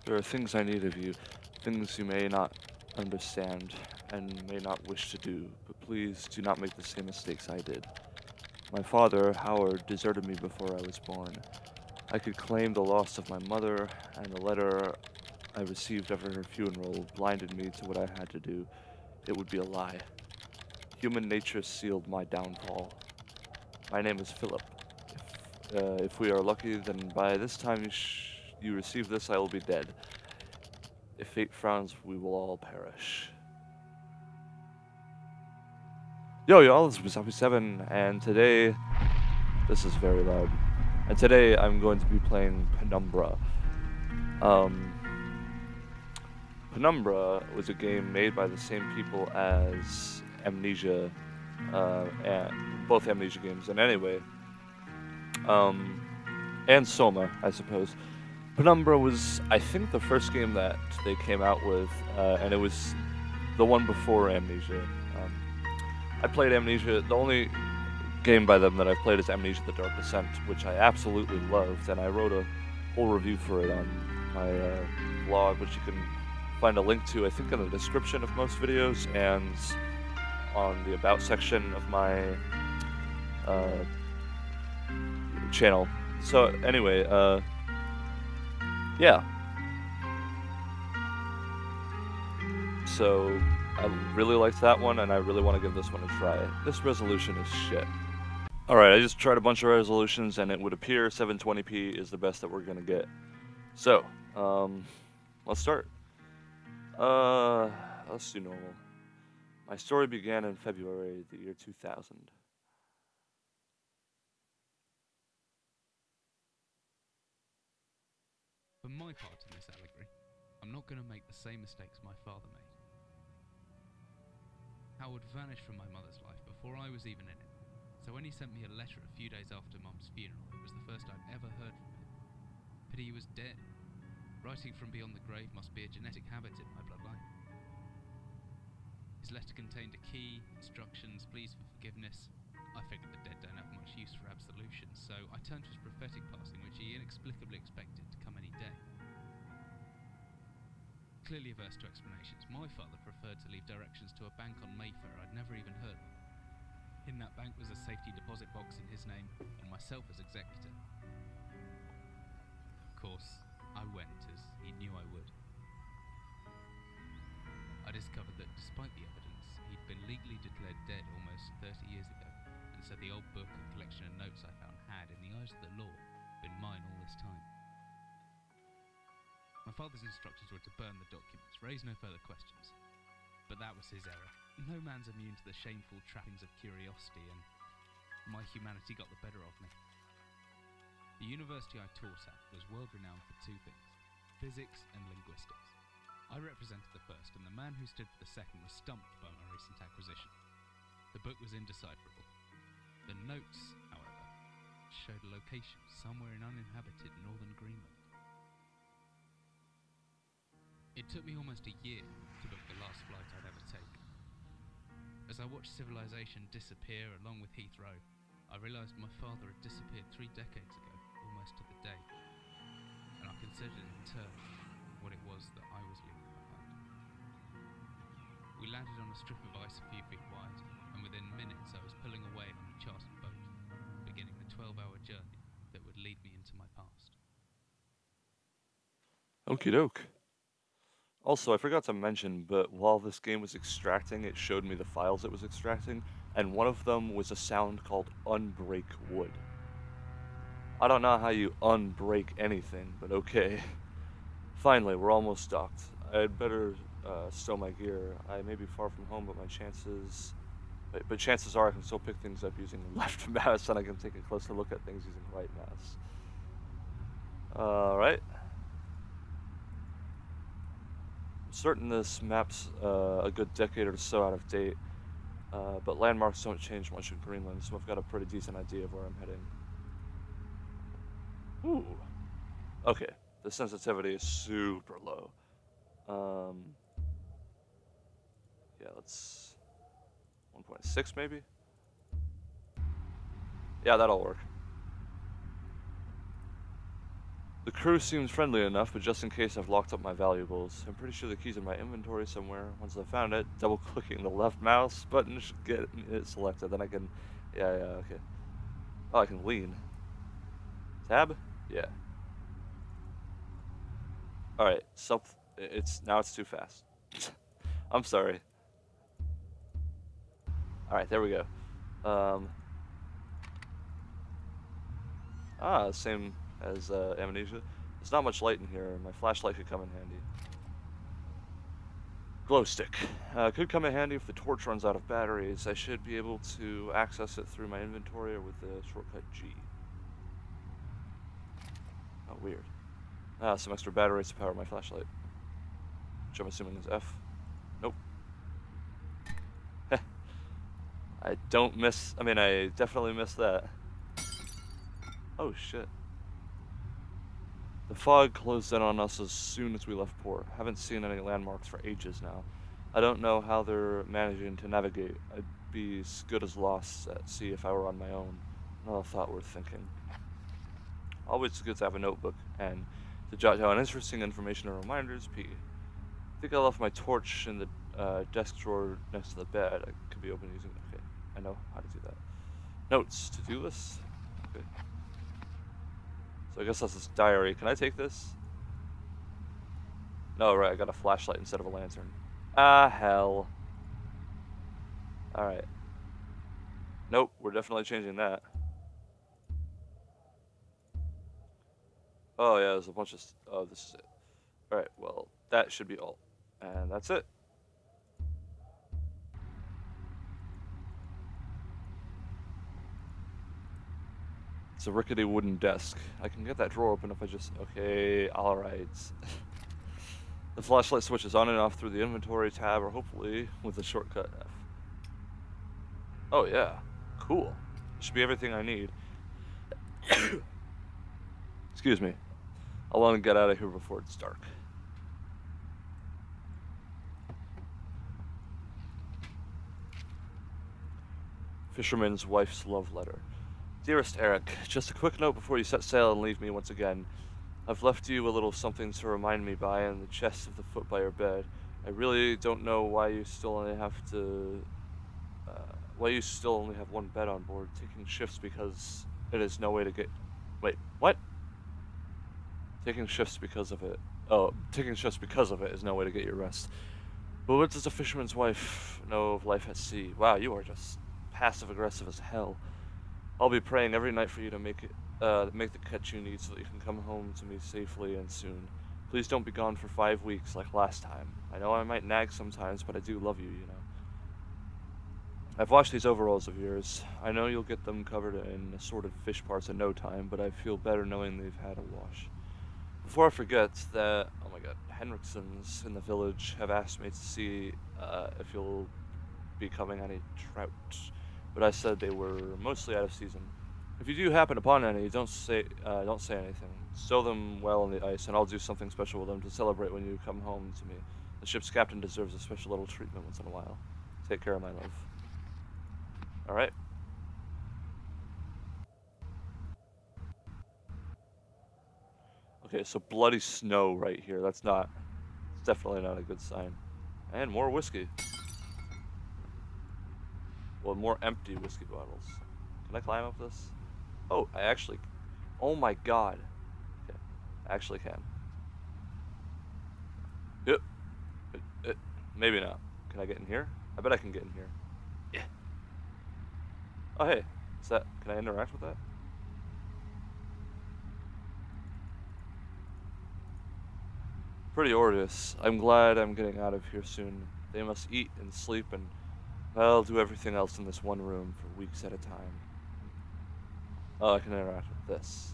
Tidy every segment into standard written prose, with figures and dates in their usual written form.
There are things I need of you, things you may not understand and may not wish to do, but please do not make the same mistakes I did. My father, Howard, deserted me before I was born. I could claim the loss of my mother, and the letter I received after her funeral blinded me to what I had to do. It would be a lie. Human nature sealed my downfall. My name is Philip. If we are lucky, then by this time you receive this, I will be dead. If fate frowns, we will all perish. Yo, y'all, this is Wiissoppii7, and today, this is very loud, and today I'm going to be playing Penumbra. Penumbra was a game made by the same people as Amnesia, and both Amnesia games, and anyway, and Soma, I suppose. Penumbra was, I think, the first game that they came out with, and it was the one before Amnesia. I played Amnesia. The only game by them that I've played is Amnesia: The Dark Descent, which I absolutely loved, and I wrote a whole review for it on my blog, which you can find a link to, I think, in the description of most videos and on the About section of my channel. So anyway, yeah. So I really liked that one, and I really want to give this one a try. This resolution is shit. Alright, I just tried a bunch of resolutions, and it would appear 720p is the best that we're gonna get. So, let's start. Let's do normal. My story began in February, the year 2000. For my part in this allegory, I'm not going to make the same mistakes my father made. Howard vanished from my mother's life before I was even in it, so when he sent me a letter a few days after Mum's funeral, it was the first I'd ever heard from him. Pity he was dead. Writing from beyond the grave must be a genetic habit in my bloodline. His letter contained a key, instructions, pleas for forgiveness. I figured the dead don't have much use for absolution, so I turned to his prophetic passing, which he inexplicably expected to come any day. Clearly averse to explanations, my father preferred to leave directions to a bank on Mayfair I'd never even heard of. In that bank was a safety deposit box in his name, and myself as executor. Of course, I went, as he knew I would. I discovered that despite the evidence, he'd been legally declared dead almost 30 years ago, and so the old book and collection of notes I found had, in the eyes of the law, been mine all this time. My father's instructions were to burn the documents, raise no further questions. But that was his error. No man's immune to the shameful trappings of curiosity, and my humanity got the better of me. The university I taught at was world-renowned for two things: physics and linguistics. I represented the first, and the man who stood for the second was stumped by my recent acquisition. The book was indecipherable. The notes, however, showed a location somewhere in uninhabited northern Greenland. It took me almost a year to book the last flight I'd ever take. As I watched civilization disappear along with Heathrow, I realised my father had disappeared 3 decades ago, almost to the day, and I considered in turn what it was that I was leaving behind. We landed on a strip of ice a few feet wide, and within minutes I was pulling away on a chartered boat, beginning the 12-hour journey that would lead me into my past. Okie doke. Also, I forgot to mention, but while this game was extracting, it showed me the files it was extracting, and one of them was a sound called unbreak wood. I don't know how you unbreak anything, but okay. Finally, we're almost docked. I'd better stow my gear. I may be far from home, but my chances... But chances are I can still pick things up using the left mouse, and I can take a closer look at things using the right mouse. Alright. I'm certain this map's a good decade or so out of date, but landmarks don't change much in Greenland, so I've got a pretty decent idea of where I'm heading. Ooh. Okay, the sensitivity is super low. Yeah, let's... 1.6 maybe? Yeah, that'll work. The crew seems friendly enough, but just in case I've locked up my valuables. I'm pretty sure the key's in my inventory somewhere. Once I found it, double-clicking the left mouse button should get it selected. Then I can... Yeah, okay. Oh, I can lean. Tab? Yeah. Alright, now it's too fast. I'm sorry. Alright, there we go. Same as Amnesia. There's not much light in here. My flashlight could come in handy. Glow stick. Could come in handy if the torch runs out of batteries. I should be able to access it through my inventory or with the shortcut G. Oh, weird. Some extra batteries to power my flashlight. Which I'm assuming is F. Nope. I definitely missed that. Oh, shit. The fog closed in on us as soon as we left port. Haven't seen any landmarks for ages now. I don't know how they're managing to navigate. I'd be as good as lost at sea if I were on my own. Another thought worth thinking. Always good to have a notebook and to jot down interesting information and reminders. P. I think I left my torch in the desk drawer next to the bed. I could be open using... Okay, I know how to do that. Notes. To-do list. Okay. So I guess that's his diary. Can I take this? No, right, I got a flashlight instead of a lantern. Ah, hell. Alright. Nope, we're definitely changing that. Oh, yeah, there's a bunch of... Oh, this is it. Alright, well, that should be all. And that's it. It's a rickety wooden desk. I can get that drawer open if I just... Okay, alright. The flashlight switches on and off through the inventory tab, or hopefully with the shortcut F. Oh yeah, cool. Should be everything I need. Excuse me. I want to get out of here before it's dark. Fisherman's wife's love letter. Dearest Eric, just a quick note before you set sail and leave me once again. I've left you a little something to remind me by in the chest of the foot by your bed. I really don't know why you still only have one bed on board, taking shifts because it is no way to get... Wait, what? Taking shifts because of it is no way to get your rest. But what does a fisherman's wife know of life at sea? Wow, you are just passive-aggressive as hell. I'll be praying every night for you to make the catch you need so that you can come home to me safely and soon. Please don't be gone for 5 weeks like last time. I know I might nag sometimes, but I do love you, you know. I've washed these overalls of yours. I know you'll get them covered in assorted fish parts in no time, but I feel better knowing they've had a wash. Before I forget that, oh my god, Henriksons in the village have asked me to see if you'll be coming any trout, but I said they were mostly out of season. If you do happen upon any, don't say anything. Stow them well on the ice, and I'll do something special with them to celebrate when you come home to me. The ship's captain deserves a special little treatment once in a while. Take care, my love. Alright. Okay, so bloody snow right here. It's definitely not a good sign. And more whiskey. Well, more empty whiskey bottles. Can I climb up this? Oh, oh my god. Okay, I actually can. Yep. Maybe not. Can I get in here? I bet I can get in here. Yeah. Oh, hey. Can I interact with that? Pretty arduous. I'm glad I'm getting out of here soon. They must eat and sleep and, well, do everything else in this one room for weeks at a time. Oh, I can interact with this.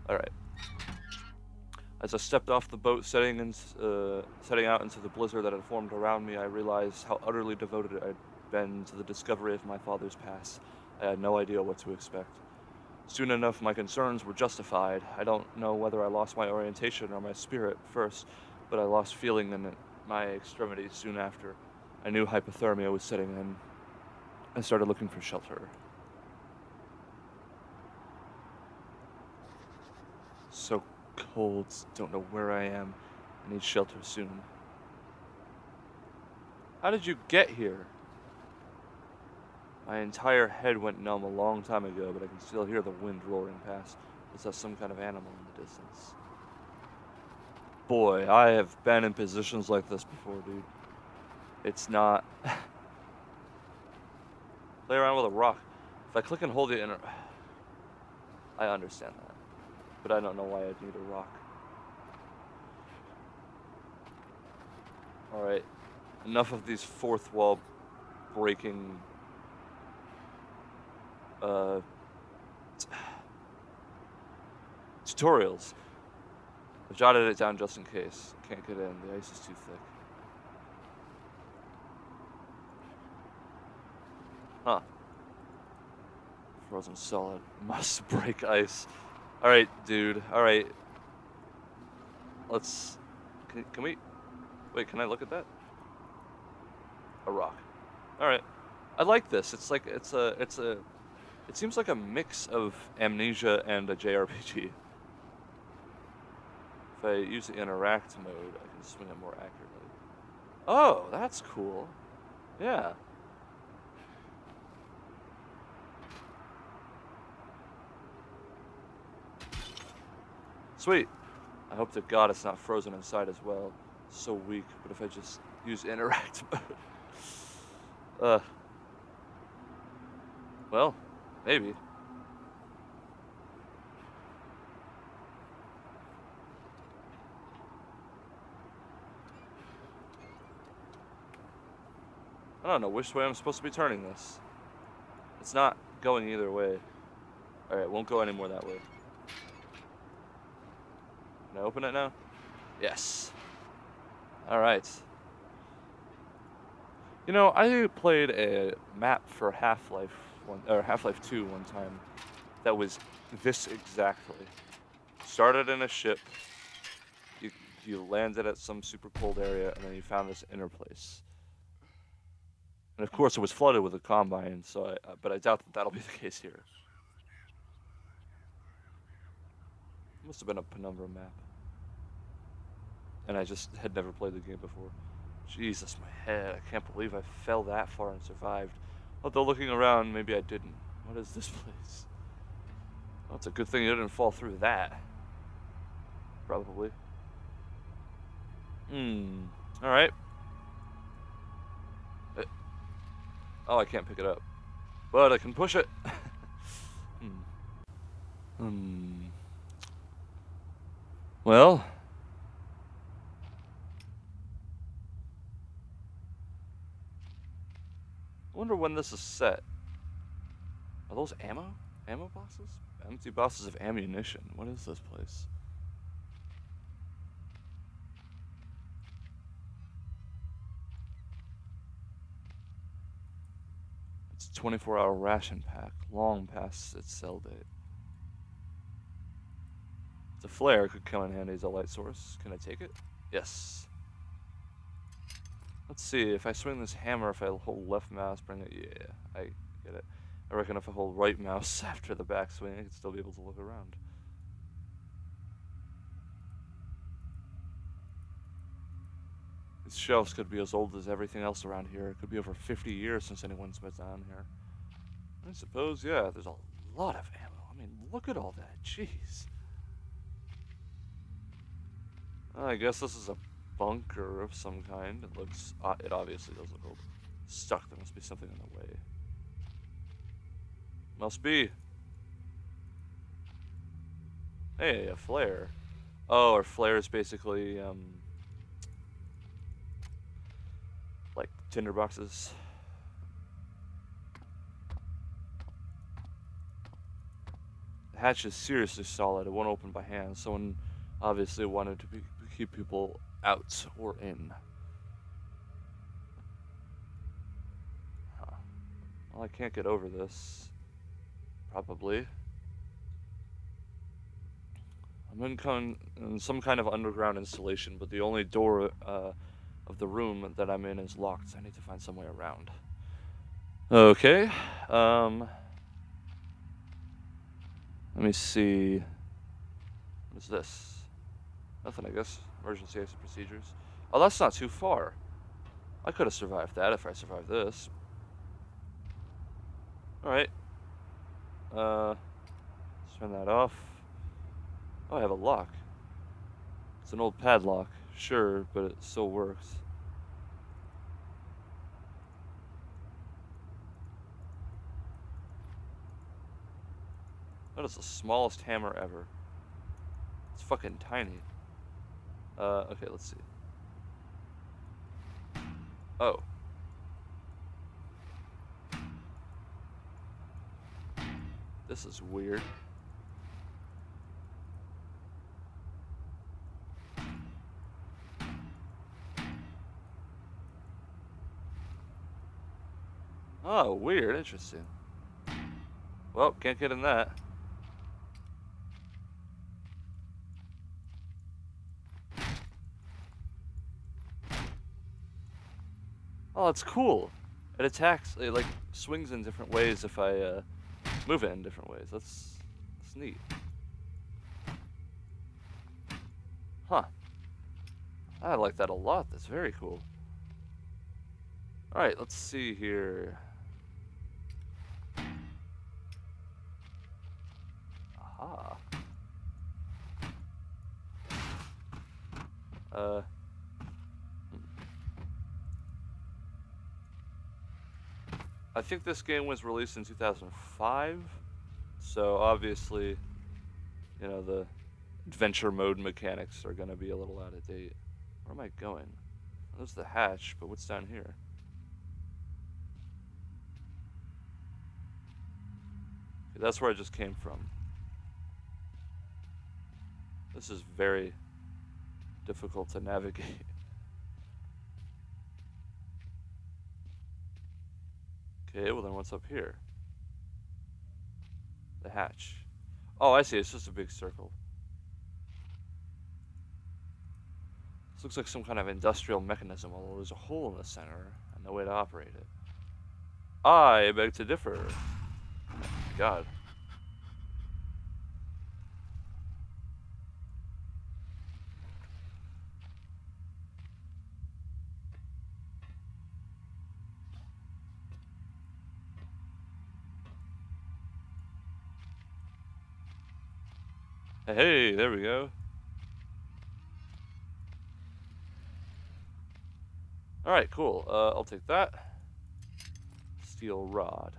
Alright. As I stepped off the boat, setting out into the blizzard that had formed around me, I realized how utterly devoted I'd been to the discovery of my father's past. I had no idea what to expect. Soon enough, my concerns were justified. I don't know whether I lost my orientation or my spirit first, but I lost feeling in my extremities soon after. I knew hypothermia was setting in. I started looking for shelter. So cold, don't know where I am. I need shelter soon. How did you get here? My entire head went numb a long time ago, but I can still hear the wind roaring past. Is that some kind of animal in the distance? Boy, I have been in positions like this before, dude. It's not... Play around with a rock. If I click and hold it in... I understand that. But I don't know why I'd need a rock. Alright. Enough of these fourth wall breaking... tutorials. I've jotted it down just in case. Can't get in. The ice is too thick. Huh. Frozen solid. Must break ice. Alright, dude. Alright. Let's... Can we... Wait, can I look at that? A rock. Alright. I like this. It's like... It seems like a mix of Amnesia and a JRPG. If I use the interact mode, I can swing it more accurately. Oh, that's cool. Yeah. Sweet. I hope to God it's not frozen inside as well. So weak, but if I just use interact mode. Well, maybe. I don't know which way I'm supposed to be turning this. It's not going either way. Alright, won't go anymore that way. Can I open it now? Yes. Alright. You know, I played a map for Half-Life 2 one time that was this exactly. Started in a ship, you landed at some super cold area, and then you found this inner place. And of course it was flooded with a combine, so but I doubt that that'll be the case here. Must have been a Penumbra map. And I just had never played the game before. Jesus, my head. I can't believe I fell that far and survived. Although looking around, maybe I didn't. What is this place? Well, it's a good thing you didn't fall through that. Probably. Alright. Oh, I can't pick it up. But I can push it. Well. I wonder when this is set. Are those ammo? Ammo boxes? Empty boxes of ammunition. What is this place? It's a 24-hour ration pack, long past its sell date. The flare could come in handy as a light source. Can I take it? Yes. Let's see, if I swing this hammer, if I hold left mouse, bring it, yeah, I get it. I reckon if I hold right mouse after the backswing, I could still be able to look around. These shelves could be as old as everything else around here. It could be over 50 years since anyone's been down here. I suppose, yeah, there's a lot of ammo. I mean, look at all that, jeez. I guess this is a bunker of some kind. It looks, it obviously does look old. Stuck, there must be something in the way. Must be. Hey, a flare. Oh, a flare is basically, like tinder boxes. The hatch is seriously solid. It won't open by hand. Someone obviously wanted to keep people out or in. Huh. Well, I can't get over this. Probably. I'm in some kind of underground installation, but the only door of the room that I'm in is locked. So I need to find some way around. Okay. Let me see. What What's this? Nothing, I guess. Emergency exit procedures. Oh, that's not too far. I could have survived that if I survived this. Alright. Turn that off. Oh, I have a lock. It's an old padlock, sure, but it still works. That is the smallest hammer ever. It's fucking tiny. Okay, let's see. Oh. This is weird. Oh, weird, interesting. Well, can't get in that. Oh, it's cool. It attacks, it like swings in different ways if I move it in different ways. That's neat. Huh. I like that a lot. That's very cool. Alright, let's see here. Aha. I think this game was released in 2005, so obviously, you know, the adventure mode mechanics are gonna be a little out of date. Where am I going? There's the hatch, but what's down here? Okay, that's where I just came from. This is very difficult to navigate. Okay, well then what's up here? The hatch. Oh, I see, it's just a big circle. This looks like some kind of industrial mechanism, although there's a hole in the center and no way to operate it. I beg to differ. Oh my God. Hey, there we go. Alright, cool. I'll take that. Steel rod.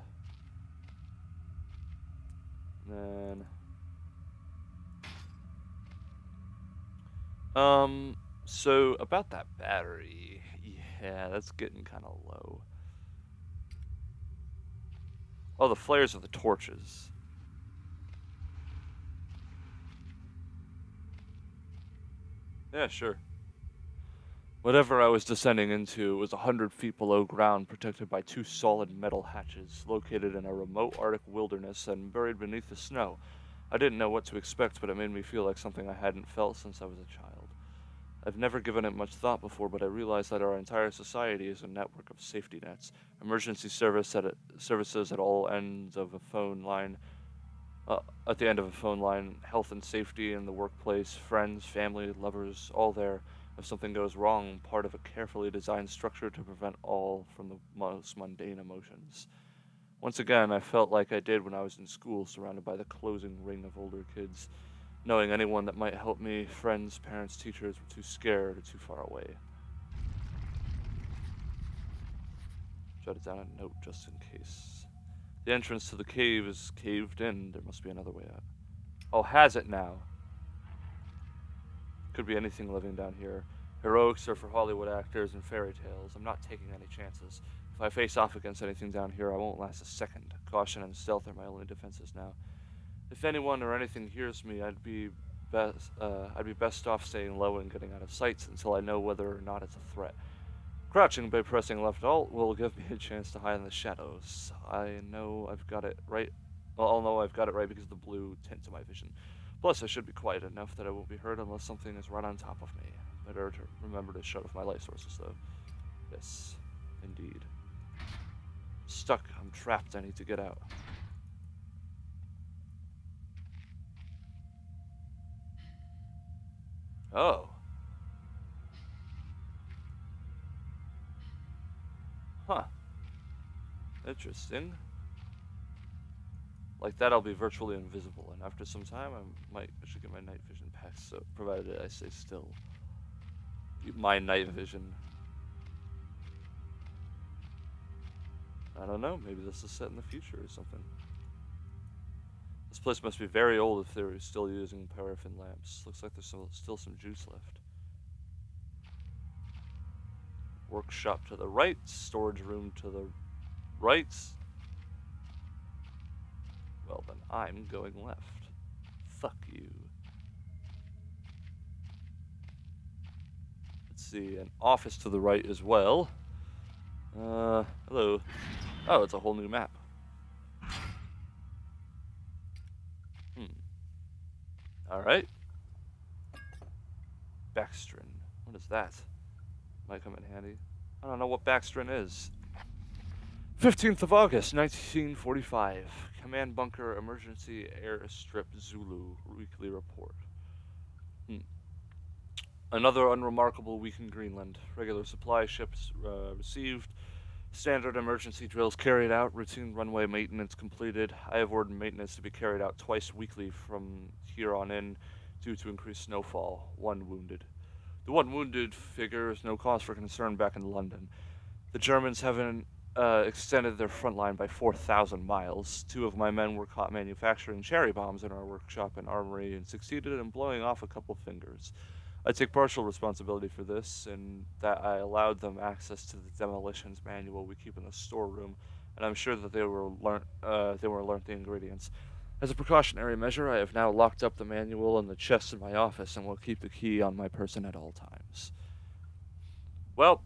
And then... so about that battery. Yeah, that's getting kind of low. Oh, the flares are the torches. Yeah, sure. Whatever I was descending into was 100 feet below ground, protected by 2 solid metal hatches, located in a remote Arctic wilderness and buried beneath the snow. I didn't know what to expect, but it made me feel like something I hadn't felt since I was a child. I've never given it much thought before, but I realized that our entire society is a network of safety nets, emergency services at all ends of a phone line. At the end of a phone line, health and safety in the workplace, friends, family, lovers, all there. If something goes wrong, part of a carefully designed structure to prevent all from the most mundane emotions. Once again, I felt like I did when I was in school, surrounded by the closing ring of older kids. Knowing anyone that might help me, friends, parents, teachers, were too scared or too far away. Jotted down a note just in case. The entrance to the cave is caved in. There must be another way out. Oh, has it now? Could be anything living down here. Heroics are for Hollywood actors and fairy tales. I'm not taking any chances. If I face off against anything down here, I won't last a second. Caution and stealth are my only defenses now. If anyone or anything hears me, I'd be best off staying low and getting out of sight until I know whether or not it's a threat. Crouching by pressing left alt will give me a chance to hide in the shadows. I know I've got it right. Well, I'll know I've got it right because of the blue tint to my vision. Plus, I should be quiet enough that I won't be heard unless something is right on top of me. Better to remember to shut off my light sources, though. Yes, indeed. Stuck. I'm trapped. I need to get out. Oh. Huh. Interesting. Like that, I'll be virtually invisible, and after some time, I should get my night vision back. So, provided I stay still. My night vision. I don't know. Maybe this is set in the future or something. This place must be very old if they're still using paraffin lamps. Looks like there's still some juice left. Workshop to the right, storage room to the right. Well, then I'm going left. Fuck you. Let's see, an office to the right as well. Hello. Oh, it's a whole new map. Alright. Backstrin. What is that? Might come in handy. I don't know what Backstrin is. 15th of August, 1945. Command Bunker Emergency Airstrip Zulu Weekly Report. Another unremarkable week in Greenland. Regular supply ships received. Standard emergency drills carried out. Routine runway maintenance completed. I have ordered maintenance to be carried out twice weekly from here on in due to increased snowfall. 1 wounded. The 1 wounded figure is no cause for concern back in London. The Germans haven't extended their front line by 4,000 miles. 2 of my men were caught manufacturing cherry bombs in our workshop and armory and succeeded in blowing off a couple fingers. I take partial responsibility for this, in that I allowed them access to the demolitions manual we keep in the storeroom, and I'm sure that they were learnt the ingredients. As a precautionary measure, I have now locked up the manual in the chest in my office and will keep the key on my person at all times. Well,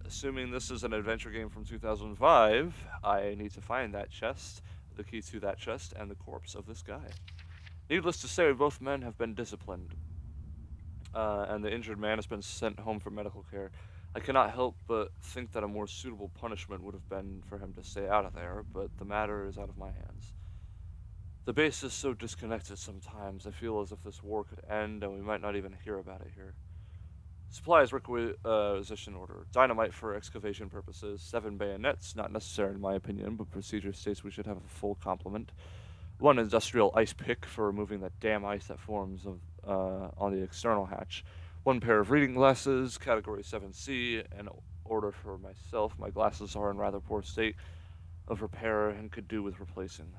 assuming this is an adventure game from 2005, I need to find that chest, the key to that chest, and the corpse of this guy. Needless to say, both men have been disciplined. And the injured man has been sent home for medical care. I cannot help but think that a more suitable punishment would have been for him to stay out of there, but the matter is out of my hands. The base is so disconnected sometimes, I feel as if this war could end and we might not even hear about it here. Supplies requisition order. Dynamite for excavation purposes. 7 bayonets, not necessary in my opinion, but procedure states we should have a full complement. 1 industrial ice pick for removing that damn ice that forms on the external hatch. 1 pair of reading glasses, category 7C, an order for myself. My glasses are in rather poor state of repair and could do with replacing.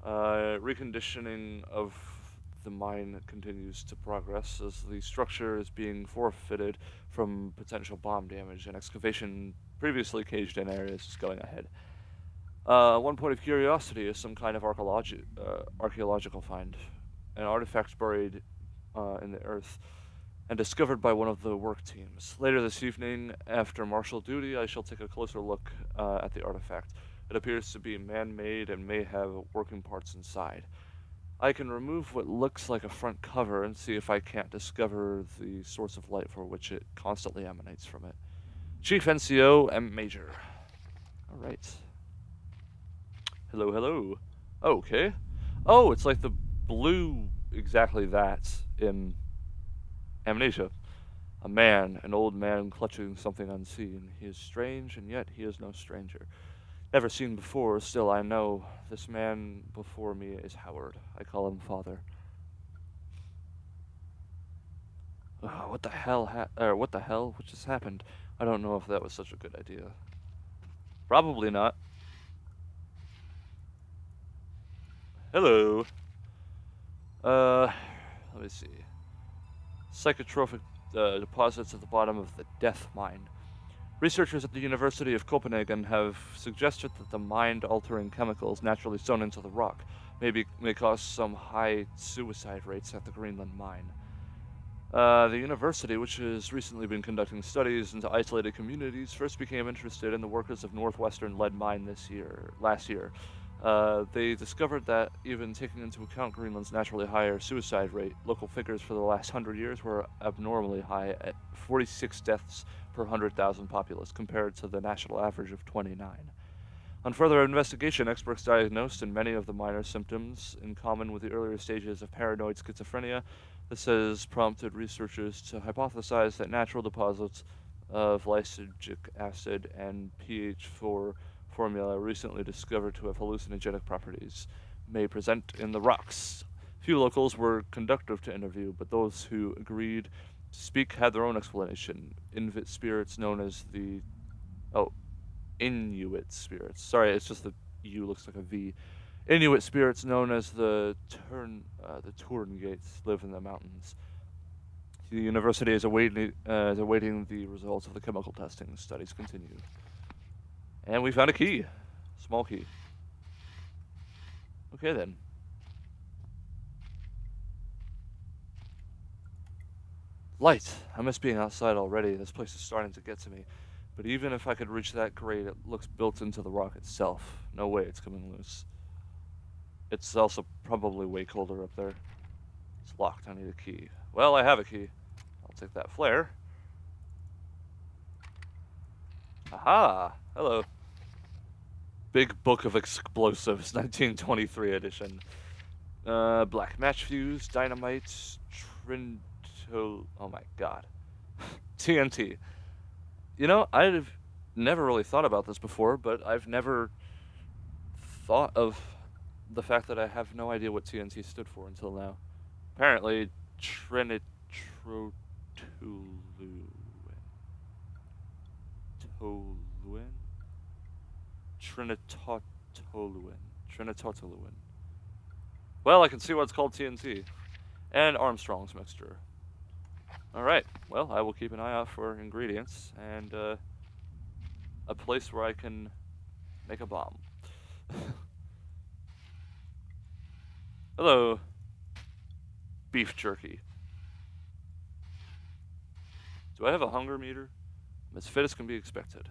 Reconditioning of the mine continues to progress as the structure is being forfeited from potential bomb damage, and excavation previously caged in areas is going ahead. 1 point of curiosity is some kind of archaeological find. An artifact buried in the earth and discovered by one of the work teams. Later this evening, after martial duty, I shall take a closer look at the artifact. It appears to be man-made and may have working parts inside. I can remove what looks like a front cover and see if I can't discover the source of light for which it constantly emanates from it. Chief NCO M. Major. Alright. Hello, hello. Okay. Oh, it's like the blue, exactly that, in Amnesia. A man, an old man clutching something unseen. He is strange, and yet he is no stranger. Never seen before, still I know this man before me is Howard. I call him Father. What the hell what just happened? I don't know if that was such a good idea. Probably not. Hello. Let me see. Psychotropic deposits at the bottom of the Death Mine. Researchers at the University of Copenhagen have suggested that the mind-altering chemicals naturally sewn into the rock may cause some high suicide rates at the Greenland mine. The university, which has recently been conducting studies into isolated communities, first became interested in the workers of Northwestern Lead Mine last year. They discovered that even taking into account Greenland's naturally higher suicide rate, local figures for the last 100 years were abnormally high at 46 deaths per 100,000 populace, compared to the national average of 29. On further investigation, experts diagnosed in many of the minor symptoms in common with the earlier stages of paranoid schizophrenia. This has prompted researchers to hypothesize that natural deposits of lysergic acid and pH4 formula recently discovered to have hallucinogenic properties may present in the rocks. Few locals were conducive to interview, but those who agreed to speak had their own explanation. Inuit spirits known as the... Oh, Inuit spirits. Sorry, it's just the U looks like a V. Inuit spirits known as the Gates live in the mountains. The university is awaiting the results of the chemical testing. Studies continue. And we found a key. Small key. Okay then. Light. I miss being outside already. This place is starting to get to me. But even if I could reach that grade, it looks built into the rock itself. No way it's coming loose. It's also probably way colder up there. It's locked. I need a key. Well, I have a key. I'll take that flare. Aha! Hello. Big Book of Explosives, 1923 edition. Black match fuse, dynamite, oh my god. TNT. You know, I've never really thought about this before, but I've never thought of the fact that I have no idea what TNT stood for until now. Apparently, Trinitotoluene. Trinitotoluene. Well, I can see why it's called TNT. And Armstrong's mixture. Alright, well, I will keep an eye out for ingredients and a place where I can make a bomb. Hello. Beef jerky. Do I have a hunger meter? I'm as fit as can be expected.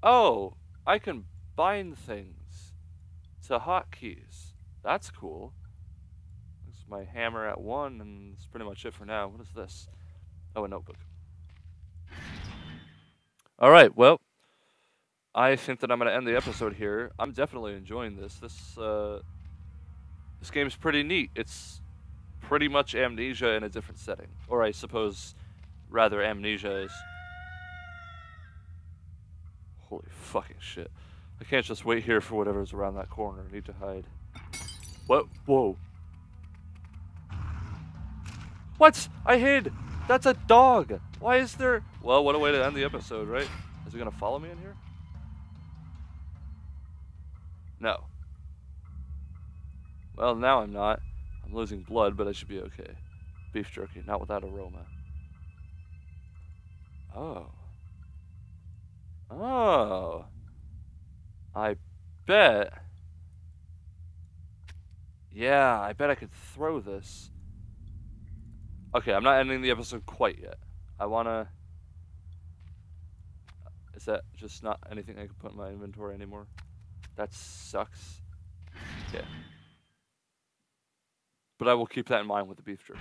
Oh, I can bind things to hotkeys. That's cool. This is my hammer at 1, and that's pretty much it for now. What is this? Oh, a notebook. Alright, well, I think that I'm going to end the episode here. I'm definitely enjoying this. This game's pretty neat. It's pretty much Amnesia in a different setting. Or I suppose, rather, Amnesia is... Holy fucking shit. I can't just wait here for whatever's around that corner. I need to hide. What? Whoa. What? I hid! That's a dog! Why is there... Well, what a way to end the episode, right? Is he gonna follow me in here? No. Well, now I'm not. I'm losing blood, but I should be okay. Beef jerky, not without aroma. Oh. Oh. I bet. Yeah, I bet I could throw this. Okay, I'm not ending the episode quite yet. I wanna... Is that just not anything I can put in my inventory anymore? That sucks. Okay. But I will keep that in mind with the beef jerky.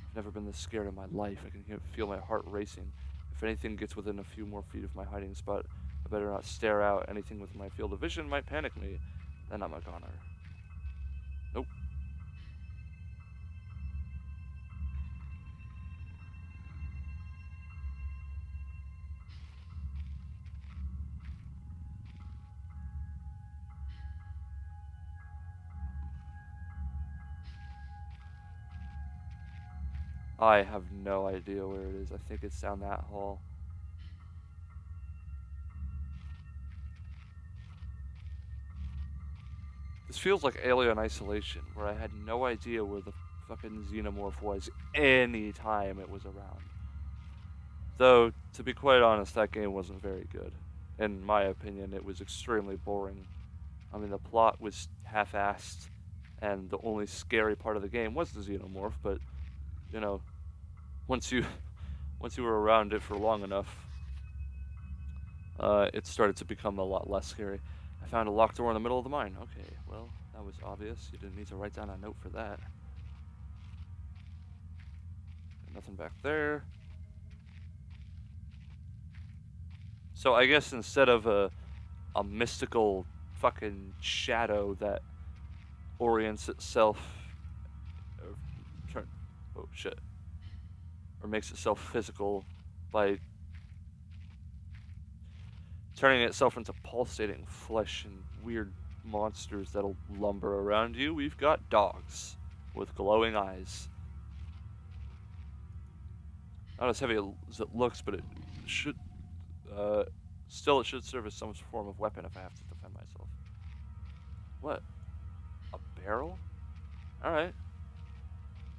I've never been this scared in my life. I can feel my heart racing. If anything gets within a few more feet of my hiding spot, I better not stare out. Anything within my field of vision might panic me. Then I'm a goner. Nope. I have no idea where it is. I think it's down that hall. This feels like Alien Isolation, where I had no idea where the fucking xenomorph was any time it was around. Though, to be quite honest, that game wasn't very good. In my opinion, it was extremely boring. I mean, the plot was half-assed, and the only scary part of the game was the xenomorph, but, you know, once you were around it for long enough, it started to become a lot less scary. I found a locked door in the middle of the mine. Okay, well, that was obvious. You didn't need to write down a note for that. Nothing back there. So I guess instead of a mystical fucking shadow that orients itself Oh shit. Or makes itself physical by turning itself into pulsating flesh and weird monsters that'll lumber around you. We've got dogs with glowing eyes. Not as heavy as it looks, but it should still it should serve as some form of weapon if I have to defend myself. What? A barrel? Alright.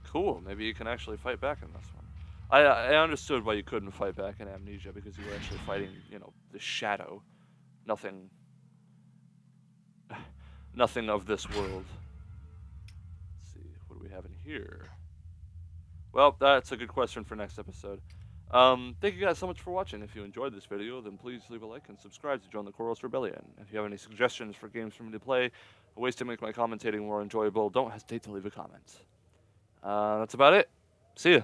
Cool, maybe you can actually fight back in this one. I understood why you couldn't fight back in Amnesia, because you were actually fighting, you know, the shadow. Nothing of this world. Let's see, what do we have in here? Well, that's a good question for next episode. Thank you guys so much for watching. If you enjoyed this video, then please leave a like and subscribe to join the Chorus Rebellion. If you have any suggestions for games for me to play, ways to make my commentating more enjoyable, don't hesitate to leave a comment. That's about it. See ya.